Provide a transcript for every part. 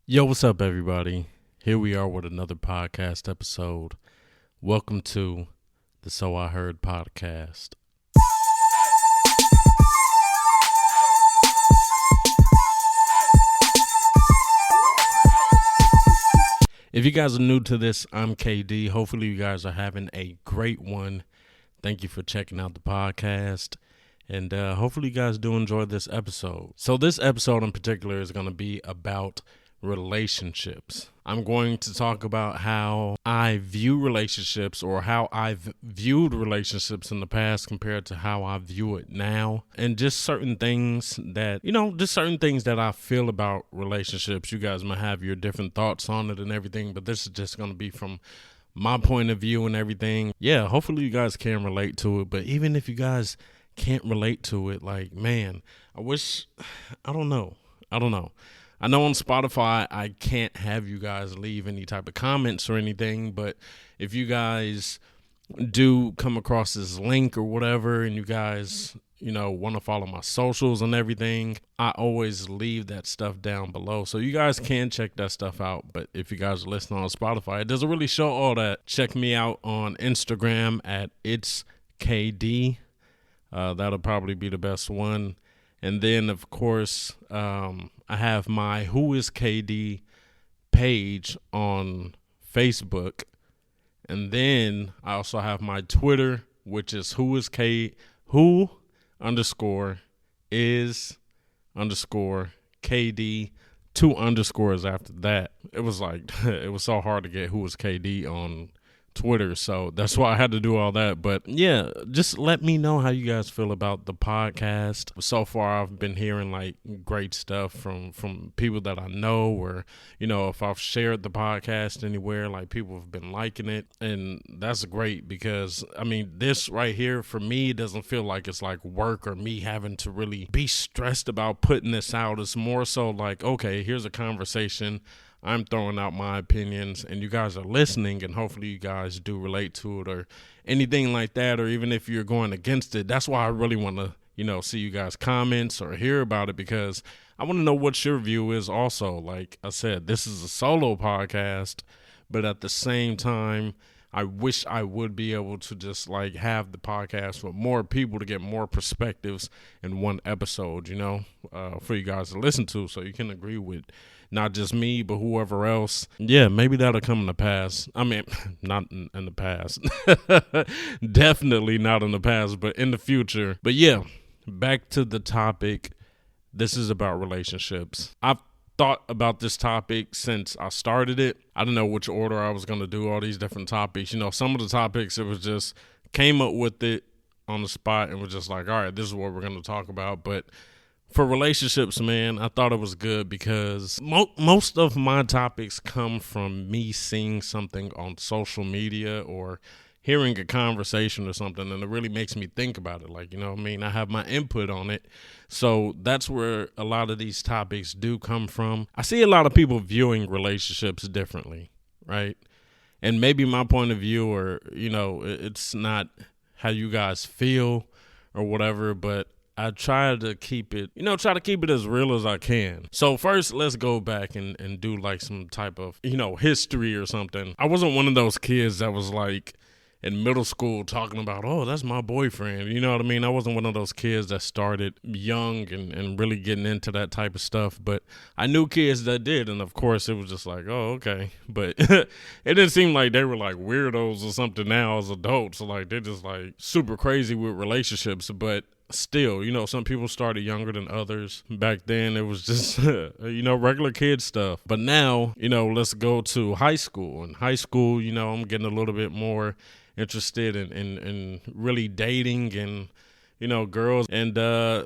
Yo, what's up, everybody? Here we are with another podcast episode. Welcome to the So I Heard podcast. If you guys are new to this, I'm KD. Hopefully, you guys are having a great one. Thank you for checking out the podcast. And hopefully, you guys do enjoy this episode. So, this episode in particular is going to be about relationships. I'm going to talk about how I view relationships, or how I've viewed relationships in the past compared to how I view it now, and just certain things that, just certain things that I feel about relationships. You guys might have your different thoughts on it and everything, but this is just going to be from my point of view and everything. Yeah, hopefully you guys can relate to it, but even if you guys can't relate to it, like, man, I don't know. I know on Spotify, I can't have you guys leave any type of comments or anything, but if you guys do come across this link or whatever, and you guys, want to follow my socials and everything, I always leave that stuff down below. So you guys can check that stuff out. But if you guys are listening on Spotify, it doesn't really show all that. Check me out on Instagram at itskd. That'll probably be the best one. And then, of course, I have my Who is KD page on Facebook. And then I also have my Twitter, which is who underscore is underscore KD, 2 underscores after that. It was so hard to get who is KD on Twitter, so that's why I had to do all that. But yeah, just let me know how you guys feel about the podcast. So far, I've been hearing great stuff from people that I know, or if I've shared the podcast anywhere, people have been liking it, and that's great, because this right here for me doesn't feel like it's like work or me having to really be stressed about putting this out. It's more so like, okay, here's a conversation. I'm throwing out my opinions, and you guys are listening, and hopefully you guys do relate to it or anything like that, or even if you're going against it. That's why I really want to, see you guys' comments or hear about it, because I want to know what your view is also. Like I said, this is a solo podcast, but at the same time, I wish I would be able to just have the podcast with more people to get more perspectives in one episode, for you guys to listen to, so you can agree with not just me, but whoever else. Yeah, maybe that'll come in the past. Not in the past. Definitely not in the past, but in the future. But yeah, back to the topic. This is about relationships. I've thought about this topic since I started it. I didn't know which order I was going to do all these different topics. Some of the topics, it was just came up with it on the spot and was just like, all right, this is what we're going to talk about. But for relationships, man, I thought it was good because most of my topics come from me seeing something on social media or hearing a conversation or something, and it really makes me think about it. I have my input on it. So that's where a lot of these topics do come from. I see a lot of people viewing relationships differently, right? And maybe my point of view, or, it's not how you guys feel or whatever, but I try to keep it, as real as I can. So first, let's go back and do some type of, history or something. I wasn't one of those kids that was in middle school talking about, oh, that's my boyfriend. You know what I mean? I wasn't one of those kids that started young and really getting into that type of stuff. But I knew kids that did. And of course, it was just like, oh, okay. But it didn't seem like they were weirdos or something now as adults. So they're just super crazy with relationships. But still, some people started younger than others. Back then, it was just, regular kid stuff. But now, let's go to high school. In high school, I'm getting a little bit more interested in really dating and, girls, and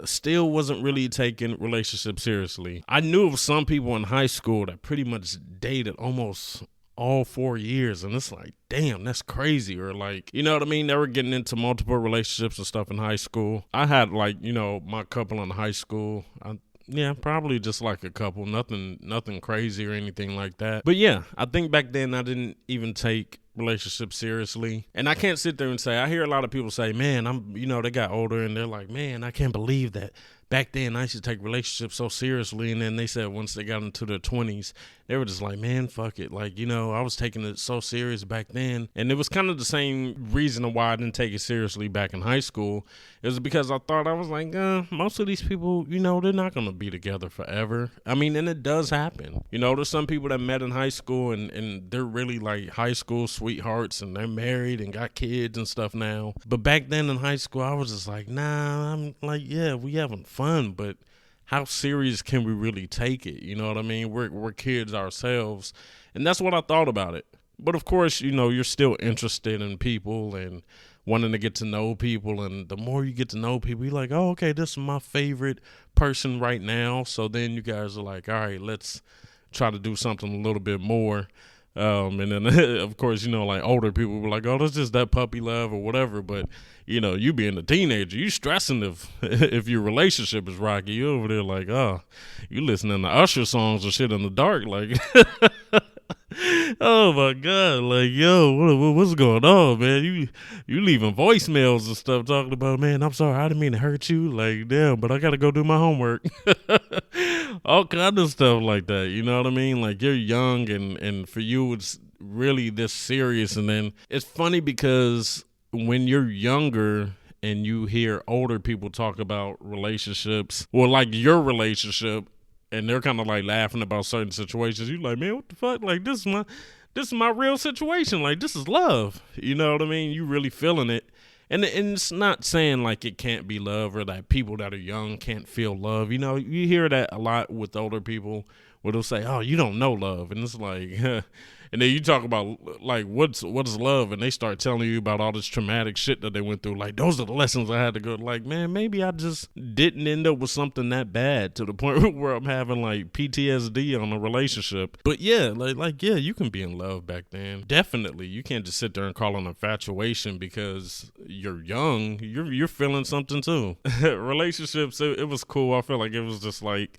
still wasn't really taking relationships seriously. I knew of some people in high school that pretty much dated almost all 4 years, and it's damn, that's crazy. Or they were getting into multiple relationships and stuff in high school. I had my couple in high school. Probably just a couple, nothing crazy or anything like that. But yeah, I think back then I didn't even take relationships seriously. And I can't sit there and say, I hear a lot of people say, man, they got older and they're like, man, I can't believe that back then I used to take relationships so seriously, and then they said once they got into their 20s, they were just like, man, fuck it. Like, I was taking it so serious back then. And it was kind of the same reason why I didn't take it seriously back in high school. It was because I thought, I was like, most of these people, they're not going to be together forever. I mean, and it does happen. There's some people that met in high school and they're really like high school sweethearts, and they're married and got kids and stuff now. But back then in high school, I was just like, nah, I'm like, yeah, we having fun, but how serious can we really take it? You know what I mean? We're kids ourselves. And that's what I thought about it. But of course, you're still interested in people and wanting to get to know people. And the more you get to know people, you're like, oh, okay, this is my favorite person right now. So then you guys are like, all right, let's try to do something a little bit more. And then, of course, like older people were like, oh, that's just that puppy love or whatever. But, you being a teenager, you stressing if your relationship is rocky. You over there like, oh, you listening to Usher songs or shit in the dark. Like, oh, my God. Like, yo, what's going on, man? You leaving voicemails and stuff talking about, man, I'm sorry, I didn't mean to hurt you. Like, damn, but I got to go do my homework. All kind of stuff like that. You know what I mean? Like, you're young and for you it's really this serious. And then it's funny because when you're younger and you hear older people talk about relationships, or like your relationship, and they're kind of like laughing about certain situations, you're like, man, what the fuck? Like, this is my real situation. Like, this is love. You know what I mean? You really feeling it. And it's not saying like it can't be love or that people that are young can't feel love. You hear that a lot with older people where they'll say, oh, you don't know love. And it's like, and then you talk about like, what's love? And they start telling you about all this traumatic shit that they went through. Like, those are the lessons I had to go. Like, man, maybe I just didn't end up with something that bad to the point where I'm having like PTSD on a relationship. But yeah, yeah, you can be in love back then. Definitely. You can't just sit there and call it infatuation because you're young. You're feeling something too. Relationships, it was cool. I feel like it was just like,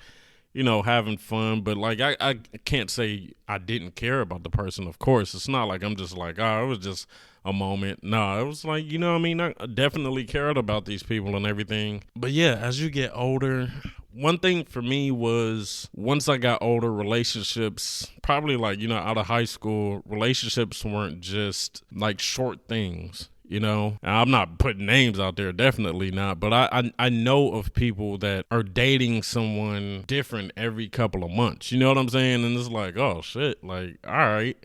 having fun, but like I can't say I didn't care about the person. Of course, it's not like I'm just like, oh, it was just a moment. No, it was like, what I mean? I definitely cared about these people and everything. But yeah, as you get older, one thing for me was once I got older, relationships, probably like, out of high school, relationships weren't just like short things. And I'm not putting names out there, definitely not. But I know of people that are dating someone different every couple of months. You know what I'm saying? And it's like, oh shit, like, all right.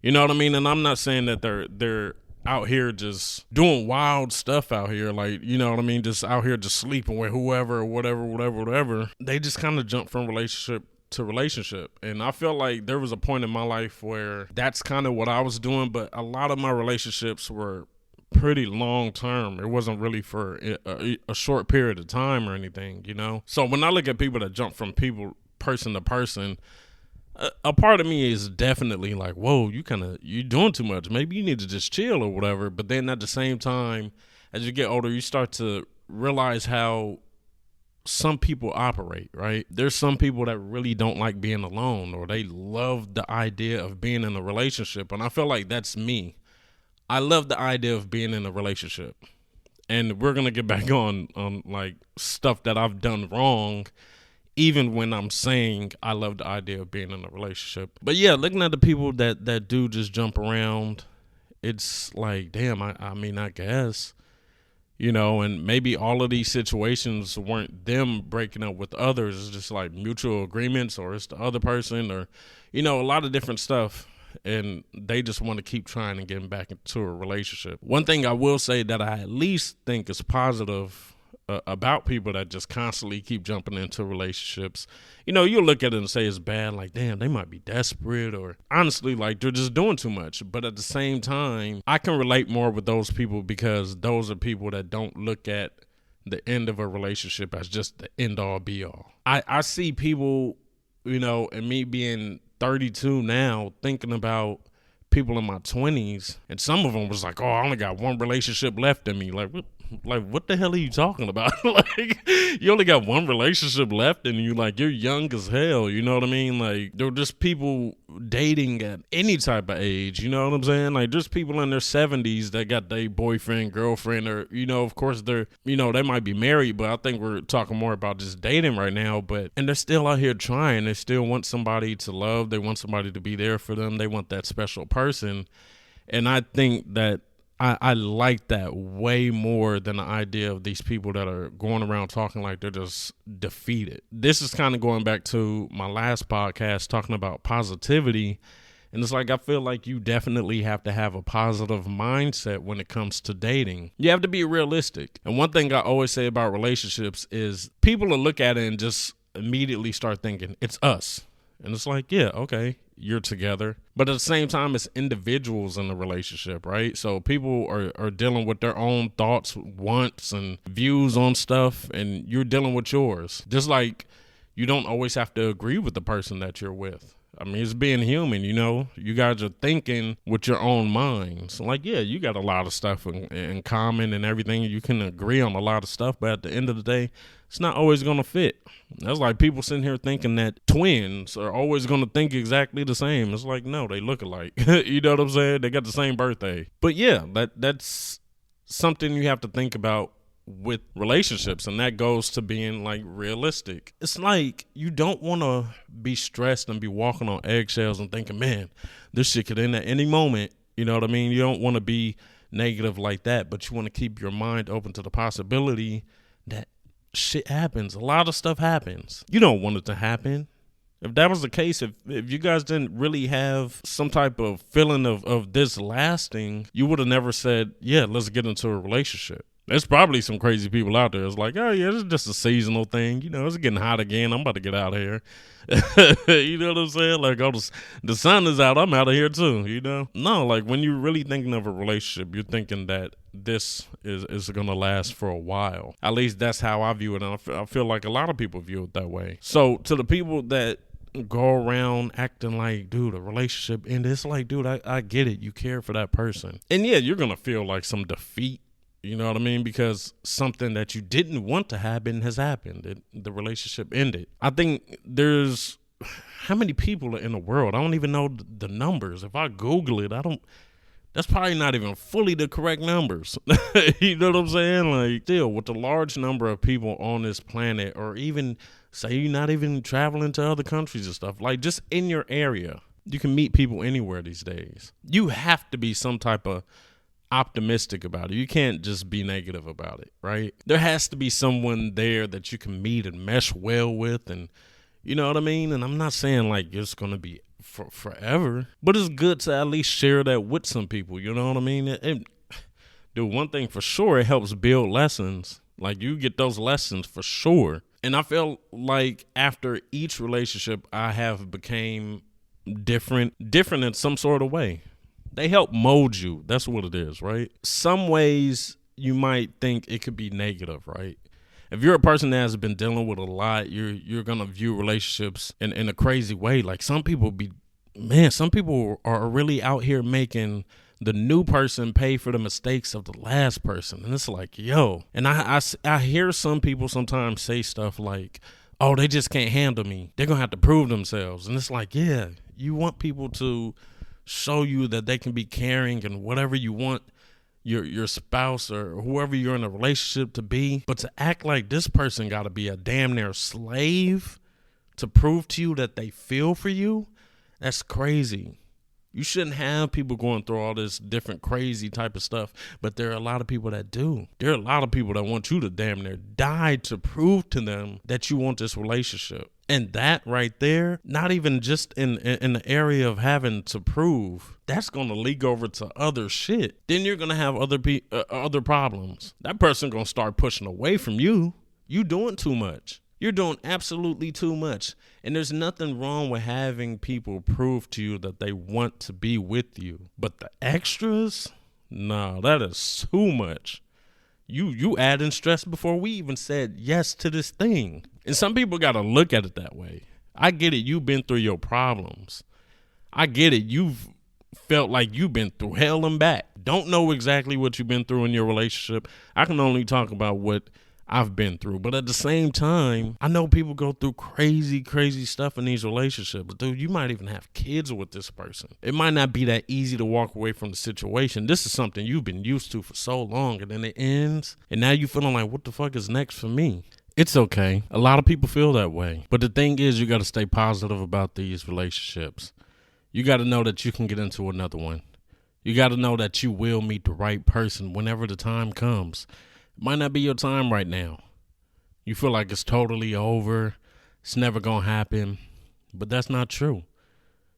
You know what I mean? And I'm not saying that they're out here just doing wild stuff out here, like, you know what I mean? Just out here just sleeping with whoever or whatever. They just kind of jump from relationship to relationship. And I felt like there was a point in my life where that's kind of what I was doing. But a lot of my relationships were pretty long term. It wasn't really for a short period of time or anything, So when I look at people that jump from person to person, a part of me is definitely like, whoa, you doing too much. Maybe you need to just chill or whatever. But then at the same time, as you get older, you start to realize how some people operate, right? There's some people that really don't like being alone, or they love the idea of being in a relationship. And I feel like that's me. I love the idea of being in a relationship. And we're going to get back on like stuff that I've done wrong, even when I'm saying I love the idea of being in a relationship. But yeah, looking at the people that do just jump around, it's like, damn, I mean, I guess, and maybe all of these situations weren't them breaking up with others. It's just like mutual agreements, or it's the other person, or, a lot of different stuff. And they just want to keep trying and getting back into a relationship. One thing I will say that I at least think is positive about people that just constantly keep jumping into relationships, you'll look at it and say it's bad, like, damn, they might be desperate, or honestly, like, they're just doing too much. But at the same time, I can relate more with those people because those are people that don't look at the end of a relationship as just the end all be all. I see people, and me being 32 now, thinking about people in my 20s, and some of them was like, oh, I only got one relationship left in me. Like, Like, what the hell are you talking about? Like, you only got one relationship left and you're young as hell. You know what I mean? Like, there are just people dating at any type of age. You know what I'm saying? Like, there's people in their 70s that got their boyfriend, girlfriend, or, of course they might be married, but I think we're talking more about just dating right now. And they're still out here trying. They still want somebody to love. They want somebody to be there for them. They want that special person. And I think that I like that way more than the idea of these people that are going around talking like they're just defeated. This is kind of going back to my last podcast talking about positivity. And it's like, I feel like you definitely have to have a positive mindset when it comes to dating. You have to be realistic. And one thing I always say about relationships is people will look at it and just immediately start thinking, it's us. And it's like, yeah, okay, you're together. But at the same time, it's individuals in the relationship, right? So people are dealing with their own thoughts, wants, and views on stuff, and you're dealing with yours. Just like you don't always have to agree with the person that you're with. I mean, it's being human, you guys are thinking with your own minds. Like, yeah, you got a lot of stuff in common and everything. You can agree on a lot of stuff, but at the end of the day, it's not always going to fit. That's like people sitting here thinking that twins are always going to think exactly the same. It's like, no, they look alike. You know what I'm saying? They got the same birthday. But yeah, that's something you have to think about with relationships, and that goes to being like realistic. It's like you don't want to be stressed and be walking on eggshells and thinking, man, this shit could end at any moment. You know what I mean? You don't want to be negative like that, but you want to keep your mind open to the possibility that shit happens. A lot of stuff happens. You don't want it to happen. If that was the case, if you guys didn't really have some type of feeling of this lasting, you would have never said, yeah, let's get into a relationship. There's probably some crazy people out there. It's like, oh, yeah, this is just a seasonal thing. It's getting hot again. I'm about to get out of here. You know what I'm saying? Like, oh, the sun is out. I'm out of here too, No, like when you're really thinking of a relationship, you're thinking that this is going to last for a while. At least that's how I view it. And I feel like a lot of people view it that way. So to the people that go around acting like, dude, a relationship ended, it's like, dude, I get it. You care for that person. And yeah, you're going to feel like some defeat. You know what I mean? Because something that you didn't want to happen has happened. The relationship ended. I think there's how many people are in the world? I don't even know the numbers. If I Google it, that's probably not even fully the correct numbers. You know what I'm saying? Like, still, with the large number of people on this planet, or even say you're not even traveling to other countries and stuff, like just in your area, you can meet people anywhere these days. You have to be some type of optimistic about it. You can't just be negative about it, right? There has to be someone there that you can meet and mesh well with, and you know what I mean? And I'm not saying like it's going to be for forever, but it's good to at least share that with some people, you know what I mean? Dude, one thing for sure, it helps build lessons. Like, you get those lessons for sure. And I feel like after each relationship, I have became different in some sort of way. They help mold you. That's what it is, right? Some ways you might think it could be negative, right? If you're a person that has been dealing with a lot, you're going to view relationships in a crazy way. Like, some people are really out here making the new person pay for the mistakes of the last person. And it's like, yo. And I hear some people sometimes say stuff like, oh, they just can't handle me. They're going to have to prove themselves. And it's like, yeah, you want people to show you that they can be caring and whatever you want your spouse or whoever you're in a relationship to be. But to act like this person got to be a damn near slave to prove to you that they feel for you, that's crazy. You shouldn't have people going through all this different crazy type of stuff, but there are a lot of people that do. There are a lot of people that want you to damn near die to prove to them that you want this relationship. And that right there, not even just in the area of having to prove, that's going to leak over to other shit. Then you're going to have other problems. That person going to start pushing away from you. You doing too much. You're doing absolutely too much. And there's nothing wrong with having people prove to you that they want to be with you. But the extras? No, that is too much. You adding stress before we even said yes to this thing. And some people got to look at it that way. I get it. You've been through your problems. I get it. You've felt like you've been through hell and back. Don't know exactly what you've been through in your relationship. I can only talk about what I've been through. But at the same time, I know people go through crazy, crazy stuff in these relationships. Dude, you might even have kids with this person. It might not be that easy to walk away from the situation. This is something you've been used to for so long, and then it ends, and now you feeling like, what the fuck is next for me? It's okay. A lot of people feel that way. But the thing is, you got to stay positive about these relationships. You got to know that you can get into another one. You got to know that you will meet the right person whenever the time comes. It might not be your time right now. You feel like it's totally over. It's never going to happen. But that's not true.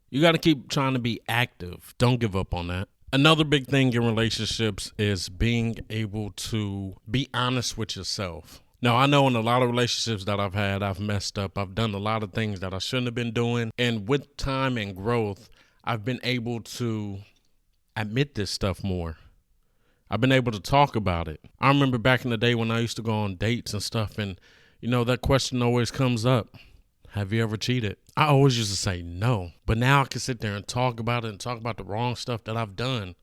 You got to keep trying to be active. Don't give up on that. Another big thing in relationships is being able to be honest with yourself. Now, I know in a lot of relationships that I've had, I've messed up. I've done a lot of things that I shouldn't have been doing. And with time and growth, I've been able to admit this stuff more. I've been able to talk about it. I remember back in the day when I used to go on dates and stuff, and, that question always comes up. Have you ever cheated? I always used to say no. But now I can sit there and talk about it and talk about the wrong stuff that I've done.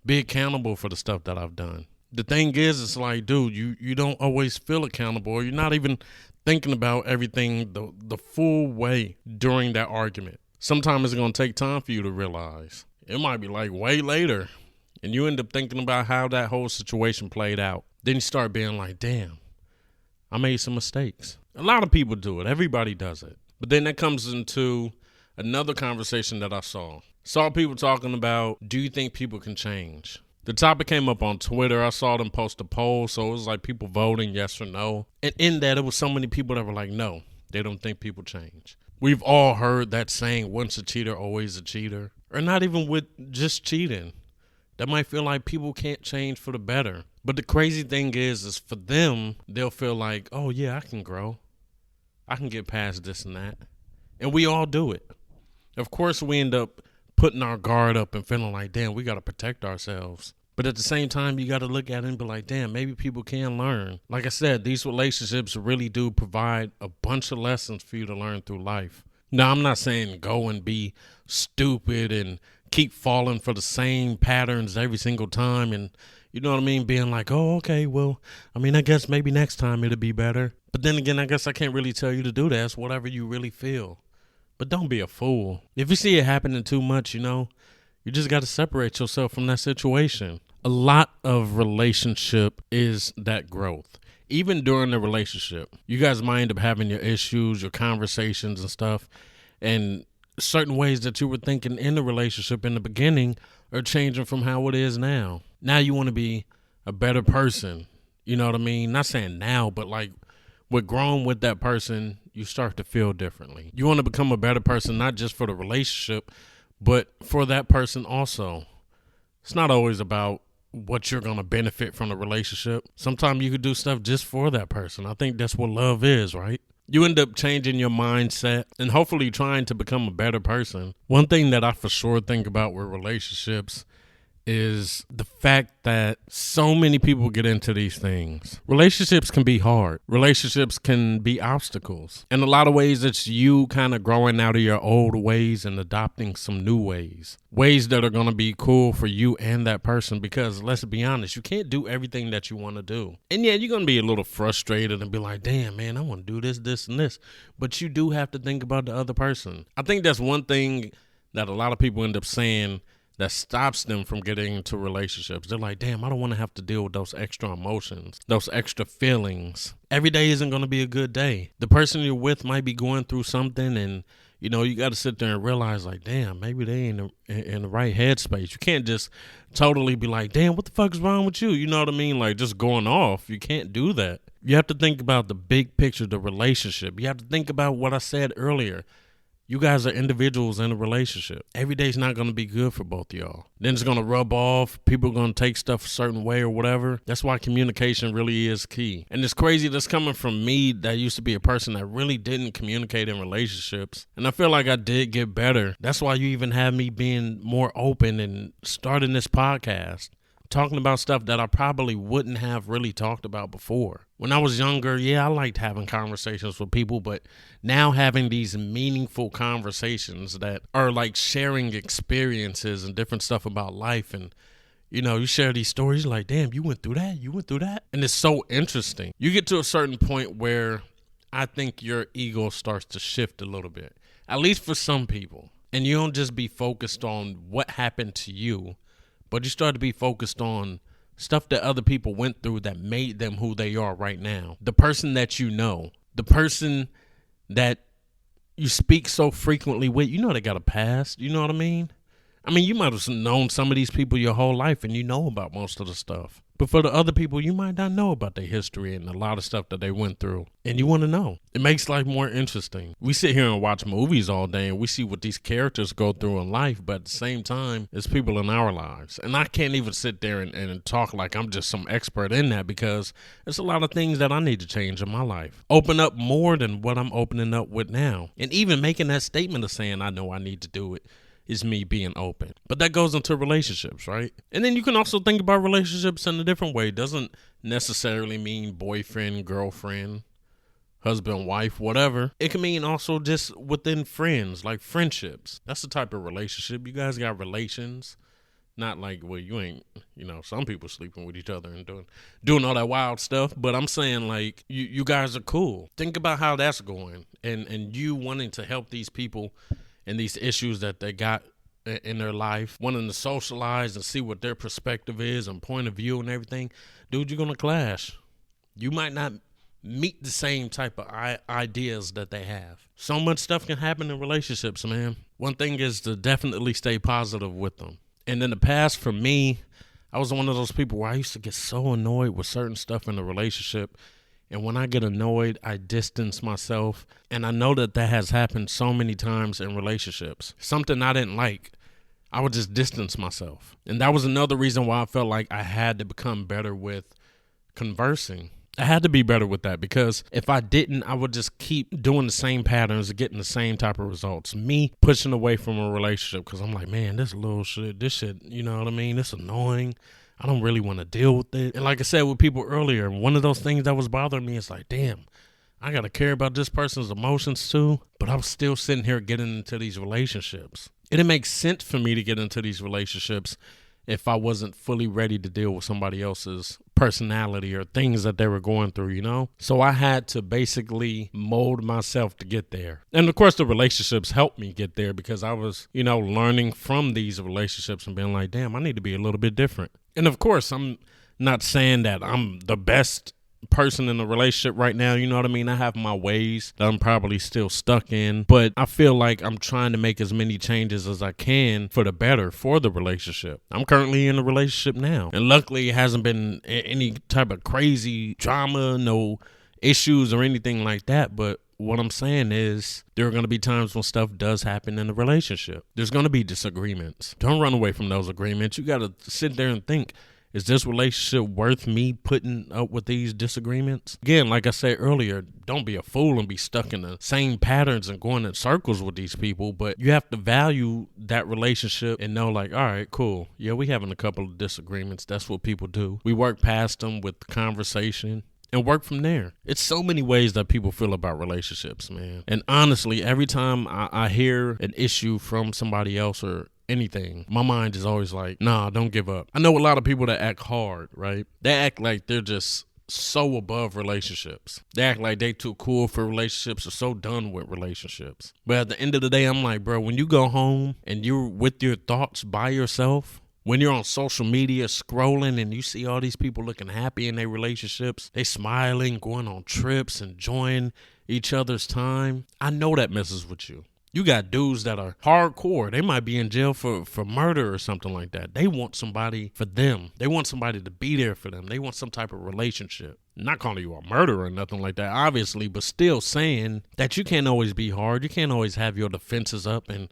Be accountable for the stuff that I've done. The thing is, it's like, dude, you don't always feel accountable, or you're not even thinking about everything the full way during that argument. Sometimes it's going to take time for you to realize. It might be like way later, and you end up thinking about how that whole situation played out. Then you start being like, damn, I made some mistakes. A lot of people do it. Everybody does it. But then that comes into another conversation that I saw. Saw people talking about, do you think people can change? The topic came up on Twitter. I saw them post a poll, so it was like people voting yes or no. And in that, it was so many people that were like, no, they don't think people change. We've all heard that saying, once a cheater, always a cheater. Or not even with just cheating. That might feel like people can't change for the better. But the crazy thing is for them, they'll feel like, oh yeah, I can grow. I can get past this and that. And we all do it. Of course, we end up putting our guard up and feeling like, damn, we got to protect ourselves. But at the same time, you got to look at it and be like, damn, maybe people can learn. Like I said, these relationships really do provide a bunch of lessons for you to learn through life. Now, I'm not saying go and be stupid and keep falling for the same patterns every single time and, you know what I mean, being like, oh, okay, well, I guess maybe next time it'll be better. But then again, I guess I can't really tell you to do that. It's whatever you really feel. But don't be a fool. If you see it happening too much, you just got to separate yourself from that situation. A lot of relationship is that growth. Even during the relationship, you guys might end up having your issues, your conversations and stuff, and certain ways that you were thinking in the relationship in the beginning are changing from how it is now. Now you want to be a better person. You know what I mean? Not saying now, but like with growing with that person, you start to feel differently. You want to become a better person, not just for the relationship, but for that person also. It's not always about what you're going to benefit from the relationship. Sometimes you could do stuff just for that person. I think that's what love is, right? You end up changing your mindset and hopefully trying to become a better person. One thing that I for sure think about with relationships is the fact that so many people get into these things. Relationships can be hard. Relationships can be obstacles. In a lot of ways, it's you kind of growing out of your old ways and adopting some new ways. Ways that are going to be cool for you and that person, because let's be honest, you can't do everything that you want to do. And yeah, you're going to be a little frustrated and be like, damn, man, I want to do this, this, and this. But you do have to think about the other person. I think that's one thing that a lot of people end up saying that stops them from getting into relationships. They're like, damn, I don't want to have to deal with those extra emotions, those extra feelings. Every day isn't going to be a good day. The person you're with might be going through something, and you got to sit there and realize like, damn, maybe they ain't in the right headspace. You can't just totally be like, damn, what the fuck is wrong with you? You know what I mean? Like just going off. You can't do that. You have to think about the big picture, the relationship. You have to think about what I said earlier. You guys are individuals in a relationship. Every day's not going to be good for both of y'all. Then it's going to rub off. People are going to take stuff a certain way or whatever. That's why communication really is key. And it's crazy that's coming from me that used to be a person that really didn't communicate in relationships. And I feel like I did get better. That's why you even have me being more open and starting this podcast. talking about stuff that I probably wouldn't have really talked about before. When I was younger, yeah, I liked having conversations with people, but now having these meaningful conversations that are like sharing experiences and different stuff about life, and you share these stories like, damn, you went through that. And it's so interesting. You get to a certain point where I think your ego starts to shift a little bit, at least for some people. And you don't just be focused on what happened to you, but you start to be focused on stuff that other people went through that made them who they are right now. The person that you know, the person that you speak so frequently with, they got a past. You know what I mean? You might have known some of these people your whole life and you know about most of the stuff. But for the other people, you might not know about their history and a lot of stuff that they went through. And you want to know. It makes life more interesting. We sit here and watch movies all day and we see what these characters go through in life. But at the same time, it's people in our lives. And I can't even sit there and talk like I'm just some expert in that, because there's a lot of things that I need to change in my life. Open up more than what I'm opening up with now. And even making that statement of saying I know I need to do it is me being open. But that goes into relationships, right? And then you can also think about relationships in a different way. It doesn't necessarily mean boyfriend, girlfriend, husband, wife, whatever. It can mean also just within friends, like friendships. That's the type of relationship. You guys got relations. Not like, well, you ain't, some people sleeping with each other and doing all that wild stuff. But I'm saying, like, you guys are cool. Think about how that's going. And you wanting to help these people and these issues that they got in their life, wanting to socialize and see what their perspective is and point of view and everything. Dude, you're going to clash. You might not meet the same type of ideas that they have. So much stuff can happen in relationships, man. One thing is to definitely stay positive with them. And in the past, for me, I was one of those people where I used to get so annoyed with certain stuff in the relationship. And when I get annoyed, I distance myself. And I know that has happened so many times in relationships. Something I didn't like, I would just distance myself. And that was another reason why I felt like I had to become better with conversing. I had to be better with that, because if I didn't, I would just keep doing the same patterns, getting the same type of results. Me pushing away from a relationship because I'm like, man, this shit, you know what I mean? It's annoying. I don't really want to deal with it. And like I said with people earlier, one of those things that was bothering me is like, damn, I got to care about this person's emotions too. But I'm still sitting here getting into these relationships. It didn't make sense for me to get into these relationships if I wasn't fully ready to deal with somebody else's personality or things that they were going through, So I had to basically mold myself to get there. And of course, the relationships helped me get there because I was, learning from these relationships and being like, damn, I need to be a little bit different. And of course, I'm not saying that I'm the best person in a relationship right now, you know what I mean? I have my ways that I'm probably still stuck in, but I feel like I'm trying to make as many changes as I can for the better for the relationship. I'm currently in a relationship now, and luckily it hasn't been any type of crazy drama, no issues or anything like that. But what I'm saying is there are going to be times when stuff does happen in a relationship. There's going to be disagreements. Don't run away from those agreements. You got to sit there and think, is this relationship worth me putting up with these disagreements? Again, like I said earlier, don't be a fool and be stuck in the same patterns and going in circles with these people. But you have to value that relationship and know, like, all right, cool. Yeah, we having a couple of disagreements. That's what people do. We work past them with conversation and work from there. It's so many ways that people feel about relationships, man. And honestly, every time I hear an issue from somebody else or anything, my mind is always like, nah, don't give up. I know a lot of people that act hard, right? They act like they're just so above relationships. They act like they too cool for relationships or so done with relationships. But at the end of the day, I'm like, bro, when you go home and you're with your thoughts by yourself, when you're on social media scrolling and you see all these people looking happy in their relationships, they smiling, going on trips, enjoying each other's time, I know that messes with you. You got dudes that are hardcore. They might be in jail for murder or something like that. They want somebody for them. They want somebody to be there for them. They want some type of relationship. I'm not calling you a murderer or nothing like that, obviously, but still saying that you can't always be hard. You can't always have your defenses up and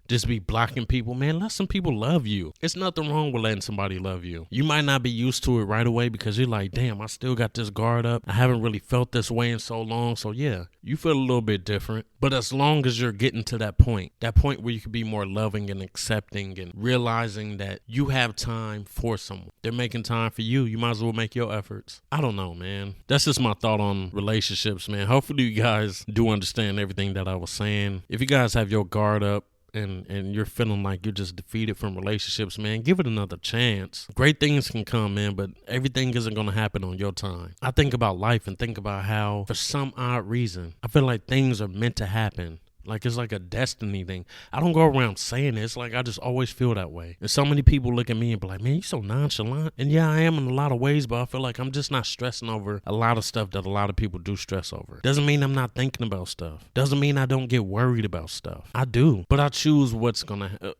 just be blocking people, man, let some people love you. It's nothing wrong with letting somebody love you. You might not be used to it right away because you're like, damn, I still got this guard up. I haven't really felt this way in so long. So yeah, you feel a little bit different. But as long as you're getting to that point where you can be more loving and accepting and realizing that you have time for someone, they're making time for you, you might as well make your efforts. I don't know, man. That's just my thought on relationships, man. Hopefully you guys do understand everything that I was saying. If you guys have your guard up and you're feeling like you're just defeated from relationships, man, give it another chance. Great things can come, man, but everything isn't going to happen on your time. I think about life and think about how, for some odd reason, I feel like things are meant to happen. Like it's like a destiny thing. I don't go around saying it. It's like I just always feel that way. And so many people look at me and be like, man, you so nonchalant. And yeah, I am in a lot of ways, but I feel like I'm just not stressing over a lot of stuff that a lot of people do stress over. Doesn't mean I'm not thinking about stuff. Doesn't mean I don't get worried about stuff. I do. But I choose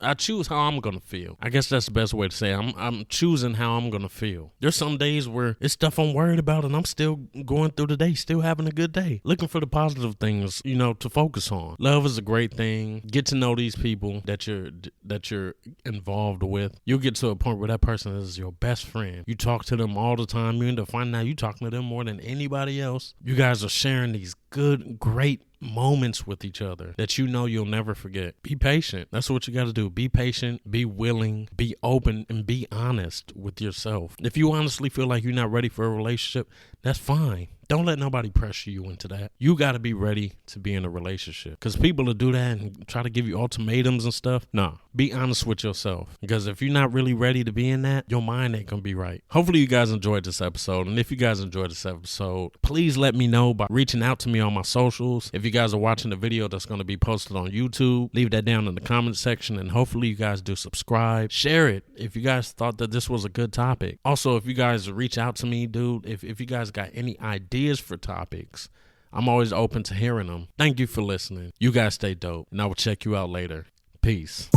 I choose how I'm gonna feel. I guess that's the best way to say it. I'm choosing how I'm gonna feel. There's some days where it's stuff I'm worried about and I'm still going through the day, still having a good day. Looking for the positive things, to focus on. Love is a great thing. Get to know these people that you're involved with. You'll get to a point where that person is your best friend. You talk to them all the time. You end up finding out you talking to them more than anybody else. You guys are sharing these good, great moments with each other that you'll never forget. Be patient. That's what you got to do. Be patient, be willing, be open, and be honest with yourself. If you honestly feel like you're not ready for a relationship, that's fine. Don't let nobody pressure you into that. You got to be ready to be in a relationship, because people will do that and try to give you ultimatums and stuff. No, be honest with yourself, because if you're not really ready to be in that, your mind ain't going to be right. Hopefully you guys enjoyed this episode. And if you guys enjoyed this episode, please let me know by reaching out to me on my socials. If you guys are watching the video that's going to be posted on YouTube, leave that down in the comment section. And hopefully you guys do subscribe. Share it if you guys thought that this was a good topic. Also, if you guys reach out to me, dude, if you guys got any ideas for topics, I'm always open to hearing them. Thank you for listening. You guys stay dope, and I will check you out later. Peace.